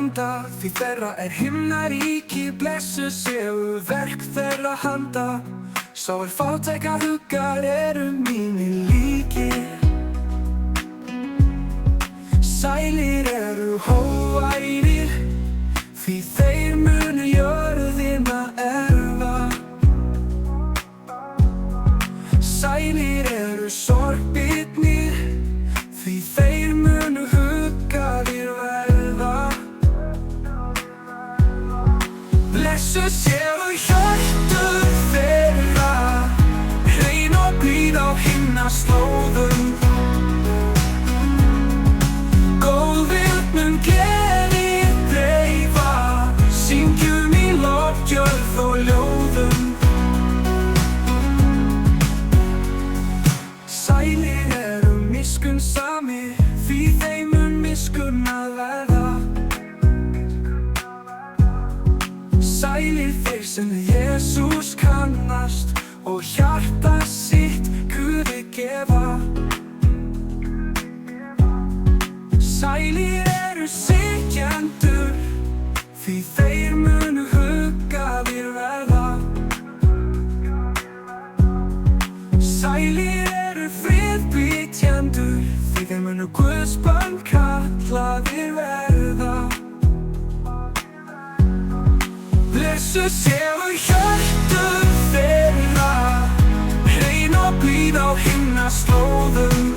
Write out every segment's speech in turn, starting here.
standa, því þeirra himnaríki. Blessuð séu verk þeirra handa, sá fátæka huggar mínir líkir. Sælir hógværir, því þeir munu jörðina erfa. Sælir sorgbitnir, því þeir munu huggaðir verða. Blessuð séu hjörtu þeirra, hrein og blíð á himnaslóðum. Góðvild mun gleði dreifa, syngjum í lofgjörð og ljóðum. Sælir miskunnsamir, því þeim mun miskunnað verða. Sælir þeir sem Jesús kannast og hjarta sitt Guði gefa. Sælir syrgjendur, því þeir munu huggaðir verða. Sælir friðbýtjendur, því þeir munu Guðs börn kallaðir verða. Blessuð séu hjörtu þeirra, hrein og blíð á himnaslóðum.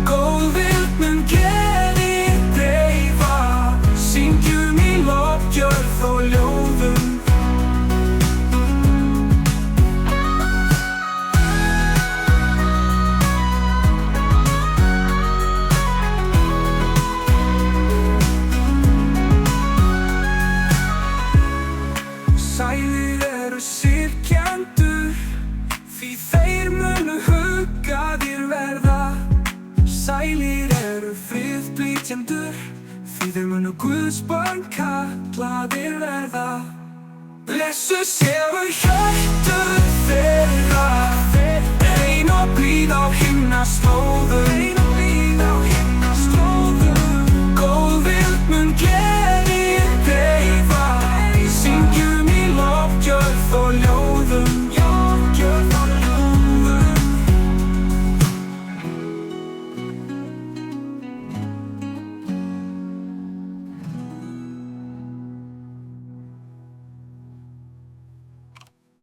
Góðvild mun gleði dreifa, syngjum í lofgjörð og ljóðum. Sælir syrgjendur, því þeir munu huggaðir verða. Sælir friðbýtjendur, því þeir munu Guðs börn kallaðir verða. Blessuð séu hjörtu þeirra, hrein og blíð á himnaslóðum.